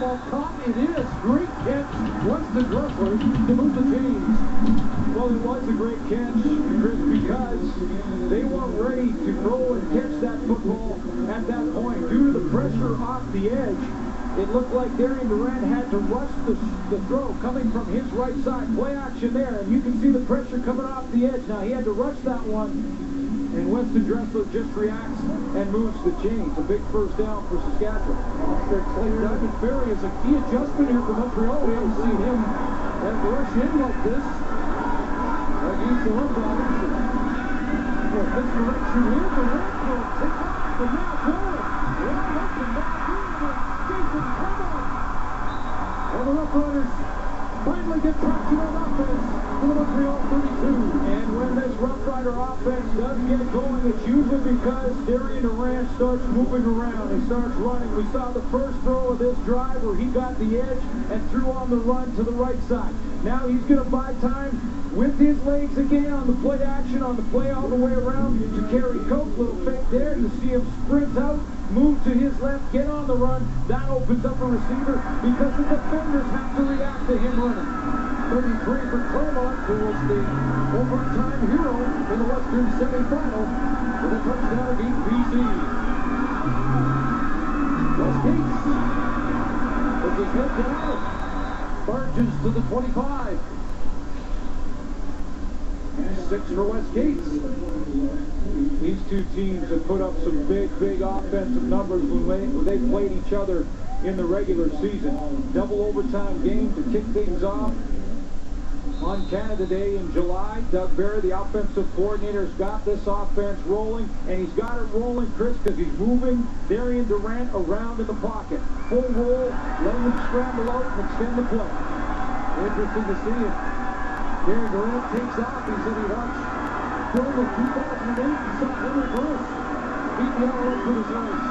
football caught. It is. Great catch. Weston Dressler to move the chains. Well, it was a great catch, Chris, because they weren't ready to throw and catch that football at that point. Due to the pressure off the edge, it looked like Darian Durant had to rush the throw coming from his right side. Play action there, and you can see the pressure coming off the edge. Now, he had to rush that one, and Weston Dressler just reacts and moves the chains. A big first down for Saskatchewan. Diamond Ferry is a key adjustment here for Montreal. We haven't seen him rush in like this. Against the run blockers. This direction here, Durant will take off and now forward. Wide open back here, Jason Clement. And the Rough Riders finally get traction on offense to the Montreal 32. And when this Rough Rider offense does get going, it's usually because Darian Durant starts moving around. He starts running. We saw the first throw of this drive where he got the edge and threw on the run to the right side. Now he's going to buy time with his legs again on the play action, on the play all the way around to carry Coke. Little fake there. You see him sprint out, move to his left, get on the run. That opens up a receiver because the defenders have to react to him running. 33 for Claremont, who was the overtime hero in the Western semifinal with a touchdown against BC. West Gates with his head down, marches to the 25. 6 for West Gates. These two teams have put up some big offensive numbers when they played each other in the regular season. Double overtime game to kick things off on Canada Day in July. Doug Barry, the offensive coordinator, has got this offense rolling, and he's got it rolling, Chris, because he's moving Darian Durant around in the pocket. Full roll, letting him scramble out and extend the play. Interesting to see it. Darian Durant takes off. He said he watched film of 2008 and saw Henry Bruce beat the Irish with his legs.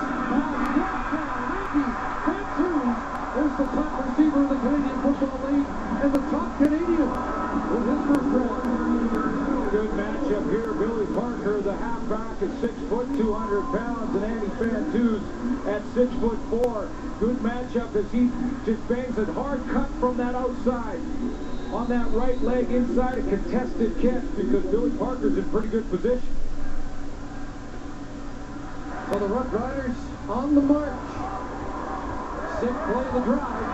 There's the top receiver in the Canadian Football League and the top Canadian with his first round. Good matchup here. Billy Parker, the halfback, at 6 foot, 200 pounds, and Andy Fantuz at 6'4". Good matchup as he just bangs it hard cut from that outside. On that right leg inside a contested catch because Billy Parker's in pretty good position. So the Rough Riders on the march. 6th play of the drive.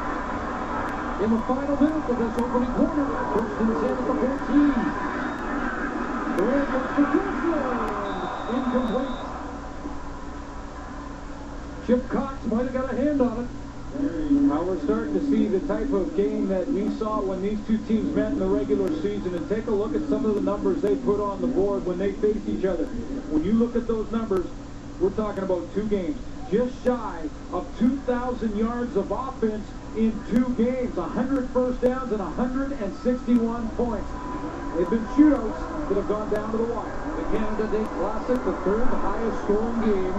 In the final minute of this opening quarter, first and 10 at the 14. Durant goes for Dressler. Incomplete. Chip Cox might have got a hand on it. Now we're starting to see the type of game that we saw when these two teams met in the regular season, and take a look at some of the numbers they put on the board when they faced each other. When you look at those numbers, we're talking about 2 games. Just shy of 2,000 yards of offense in 2 games, 100 first downs and 161 points. They've been shootouts that have gone down to the wire. The Canada Day Classic, the 3rd highest scoring game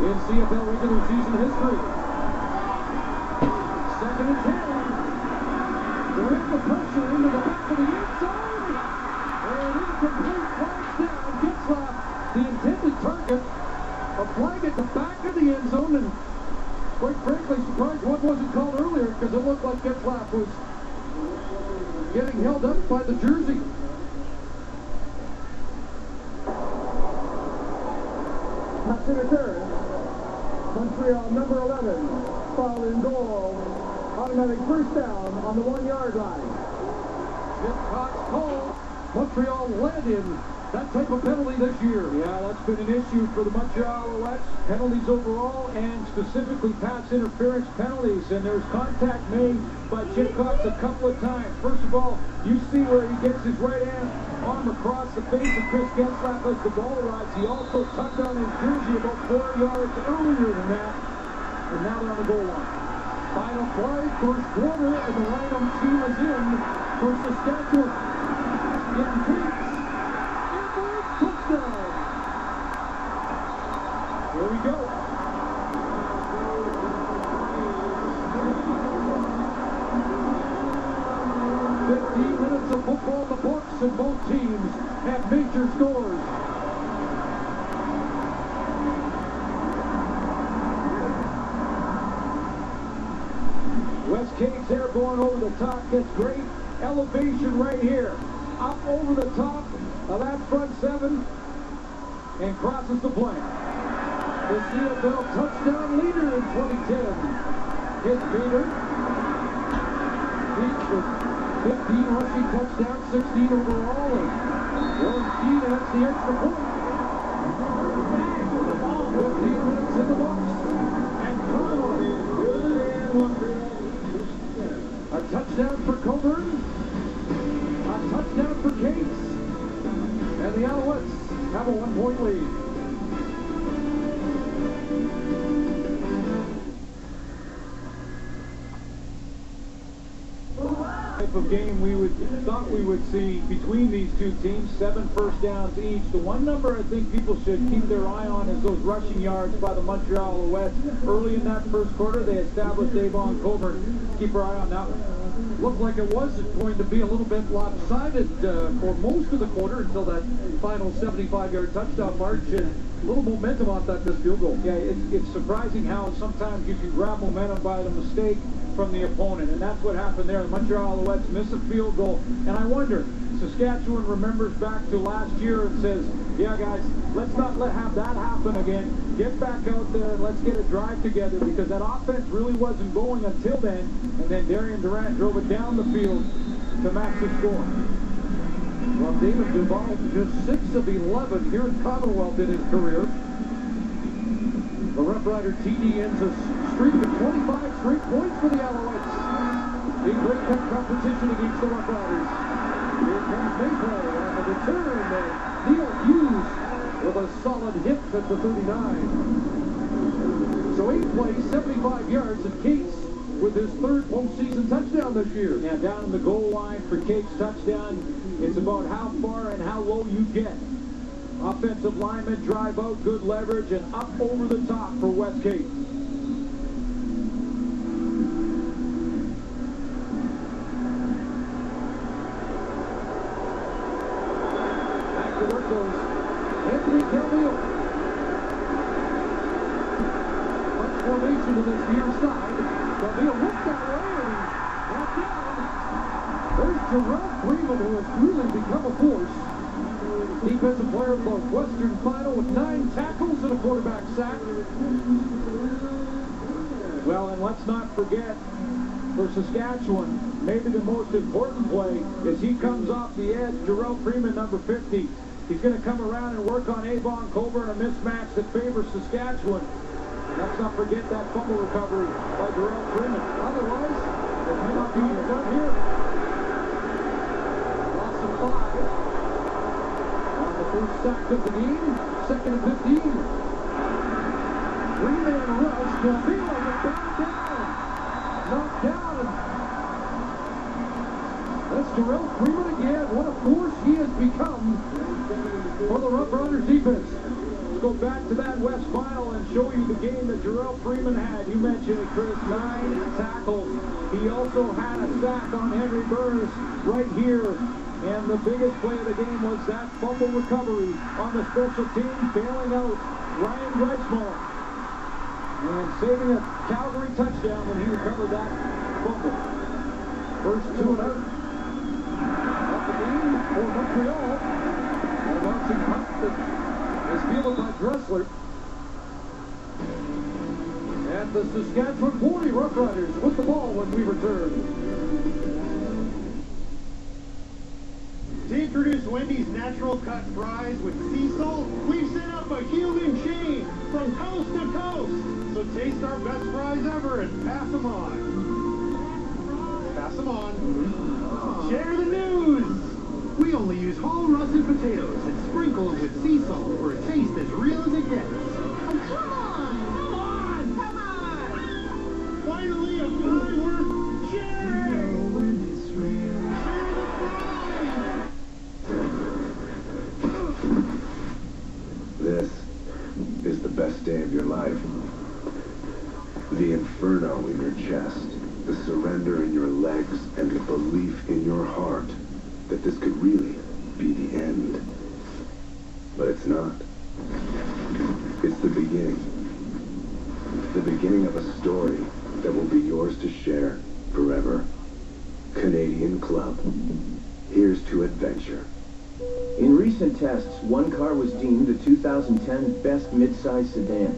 in CFL regular season history. 2nd and 10. Durant the pressure into the back of the end zone. And incomplete, flags down. Getzlaff, the intended target. A flag at the back of the end zone, and quite frankly, surprised one wasn't called earlier because it looked like Getzlaff was getting held up by the jersey. Pass to return. Montreal number 11, foul in goal. Automatic first down on the 1-yard line. Chip Cox called. Montreal led in that type of penalty this year. Yeah, that's been an issue for the Montreal Alouettes. Penalties overall, and specifically pass interference penalties. And there's contact made by Chip Cox a couple of times. First of all, you see where he gets his right arm across the face of Chris Getzlaff as the ball arrives. He also tucked on his jersey about 4 yards earlier than that. And now they're on the goal line. Final play, first quarter, and the Rhino team is in for Saskatchewan. Getting beats. Touchdown. Here we go. Minutes of football in the books, and both teams have major scores. Cates there going over the top. Gets great elevation right here. Up over the top of that front seven and crosses the plane. The CFL touchdown leader in 2010. His Peter. Peach with 15 rushing touchdowns, 16 overall. And Jordan Keene, that's the extra point. 15 minutes in the box. And Conway. A touchdown for Coburn. A touchdown for Cates. And the Alouettes have a 1-point lead. Type of game we thought we would see between these two teams. 7 first downs each. The one number I think people should keep their eye on is those rushing yards by the Montreal Alouettes. Early in that first quarter, they established Avon Coburn. Keep our eye on that one. Looked like it was going to be a little bit lopsided for most of the quarter until that final 75-yard touchdown march, and a little momentum off that missed field goal. Yeah, it's surprising how sometimes you can grab momentum by the mistake from the opponent, and that's what happened there. The Montreal Alouettes miss a field goal, and I wonder, Saskatchewan remembers back to last year and says, yeah guys, let's not have that happen again. Get back out there and let's get a drive together, because that offense really wasn't going until then, and then Darian Durant drove it down the field to match the score. Well, David Duval, just 6 of 11 here in Commonwealth in his career. The Rough Rider TD ends a streak of 25 straight points for the Alouettes. In great competition against the Rough Riders. Here comes Mayplay on the return, and Neil Hughes with a solid hit at the 39. So 8 plays, 75 yards, and Cates with his 3rd postseason touchdown this year. Yeah, down in the goal line for Cates' touchdown. It's about how far and how low you get. Offensive linemen drive out, good leverage, and up over the top for West Cates. Back to work goes Anthony Calvillo. Much formation to this near side. Calvillo looked that way and got down. There's Jerome Freeman, who has really become a force. Defensive player of the Western Final with 9 tackles and a quarterback sack. Well, and let's not forget, for Saskatchewan, maybe the most important play is he comes off the edge. Jerome Freeman, number 50. He's going to come around and work on Avon Coburn, a mismatch that favors Saskatchewan. Let's not forget that fumble recovery by Jerome Freeman. Otherwise, it may not be done here. Loss of 5. First sack of the game, 2nd and 15. 3-man rush, Calvillo went down. Knocked down. That's Jerome Freeman again. What a force he has become for the Rough Riders defense. Let's go back to that West Final and show you the game that Jerome Freeman had. You mentioned it, Chris, 9 tackles. He also had a sack on Henry Burris right here. And the biggest play of the game was that fumble recovery on the special team, bailing out Ryan Greismar. And saving a Calgary touchdown when he recovered that fumble. First 2 and out. Up the game for Montreal. And a bouncing punt that is fielded by Dressler. And the Saskatchewan 40 Rough Riders with the ball when we return. To introduce Wendy's natural cut fries with sea salt, we've set up a human chain from coast to coast. So taste our best fries ever and pass them on. Pass them on. Share the news. We only use whole russet potatoes and sprinkle them with sea salt for a taste as real as it gets. Oh, come on! Come on! Come on! Finally, a fry worth sharing. Share the fries. This is the best day of your life. The inferno in your chest, the surrender in your legs, and the belief in your heart that this could really be the end. But it's not. It's the beginning. The beginning of a story that will be yours to share forever. Canadian Club. Here's to adventure. In recent tests, one car was deemed the 2010 best mid-size sedan.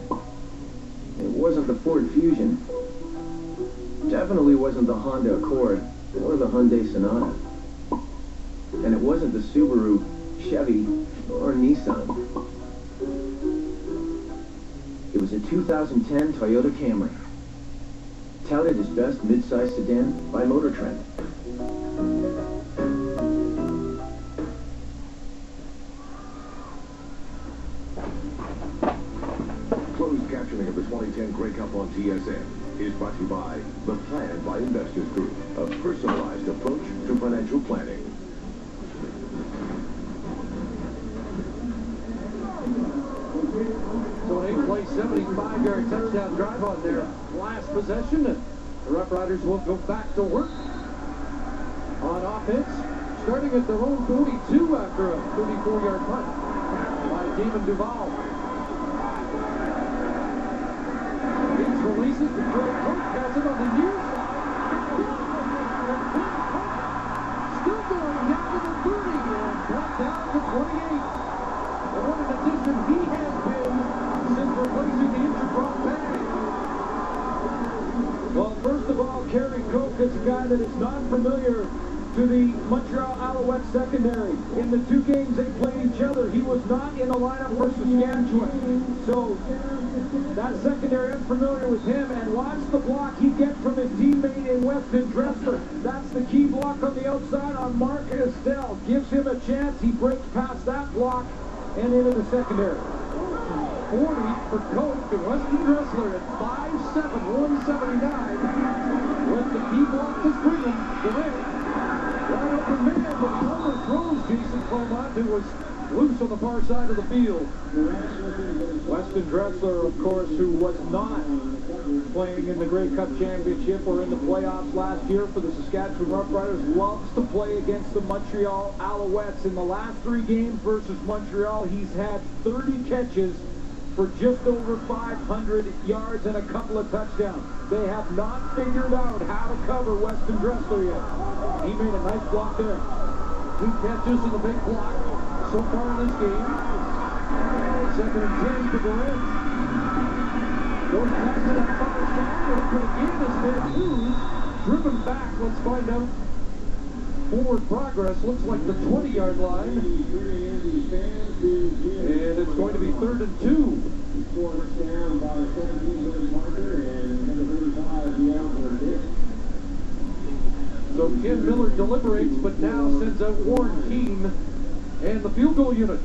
It wasn't the Ford Fusion. Definitely wasn't the Honda Accord or the Hyundai Sonata. And it wasn't the Subaru, Chevy, or Nissan. It was a 2010 Toyota Camry, touted as best mid-size sedan by Motor Trend. Closed captioning of the 2010 Grey Cup on TSN is brought to you by the Plan by Investors Group, a personalized approach to financial planning. So an 8-play, 75-yard touchdown drive on their last possession. And the Rough Riders will go back to work on offense, starting at their own 42 after a 34-yard punt by Damon Duval. He's releases the Grey Coat, has it on the near side. Still going down to the 30 and brought down to 28. And what an addition he has been since replacing the injured Brock Bag. Well, first of all, Kerry Coke is a guy that is not familiar to the Montreal Alouettes secondary. In the two games they played each other, he was not in the lineup for Saskatchewan. So that secondary unfamiliar with him, and watch the block he gets from his teammate in Weston Dressler. That's the key block on the outside on Mark Estelle. Gives him a chance. He breaks past that block and into the secondary. 40 for Coke and Weston Dressler at 5'7", 179. With the key block to spring him, Durant. Right open man, but he overthrows Jason Clement, who was loose on the far side of the field. Weston Dressler, of course, who was not playing in the Grey Cup Championship or in the playoffs last year for the Saskatchewan Roughriders, loves to play against the Montreal Alouettes. In the last 3 games versus Montreal, he's had 30 catches for just over 500 yards and a couple of touchdowns. They have not figured out how to cover Weston Dressler yet. He made a nice block there. 2 catches and a big block so far in this game. 2nd and 10 for Durant. Goes back to that far side. But again, has been moved. Driven back. Let's find out forward progress. Looks like the 20-yard line. And it's going to be 3rd and 2. So Ken Miller deliberates, but now sends out Warren Keene and the field goal unit.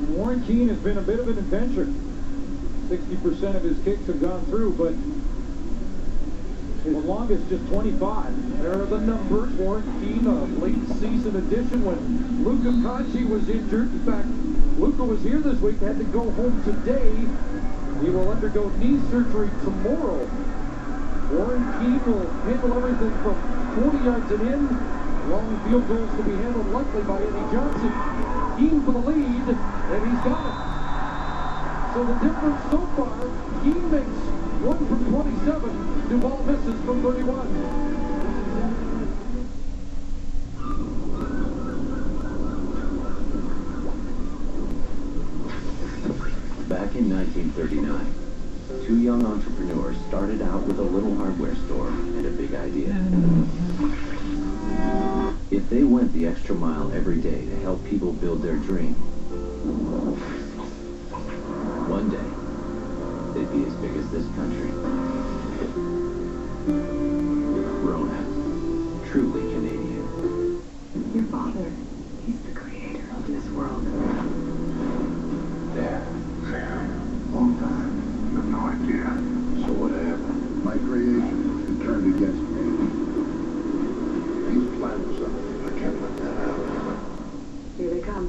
Warren Keene has been a bit of an adventure. 60% of his kicks have gone through, but his longest just 25. There are the numbers. Warren Keene, a late season addition when Luca Conchi was injured. In fact, Luca was here this week, had to go home today. He will undergo knee surgery tomorrow. Warren Keene will handle everything from 40 yards and in. Long field goals to be handled likely by Eddie Johnson. Keene for the lead, and he's got it. So the difference so far, Keene makes 1 from 27. Duval misses from 31. Back in 1939, 2 young entrepreneurs started out with a little hardware store and a big idea. If they went the extra mile every day to help people build their dream, one day, they'd be as big as this country. Rona, truly Canadian. Your father, he's the creator of this world. Dad, Sam, long time. You have no idea. So what happened? My creation was turned against me. He's planning something. I can't let that happen. Here they come.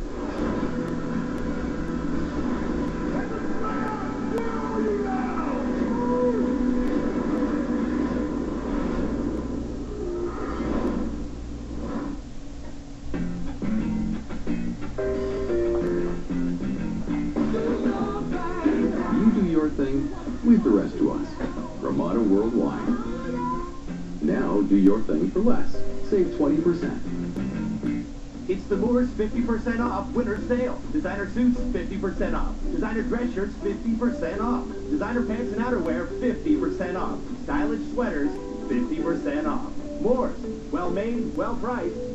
You do your thing, leave the rest to us. Ramada Worldwide. Now do your thing for less. Save 20%. It's the Moore's 50% off winter sale. Designer suits, 50% off. Designer dress shirts, 50% off. Designer pants and outerwear, 50% off. Stylish sweaters, 50% off. Moore's, well made, well priced.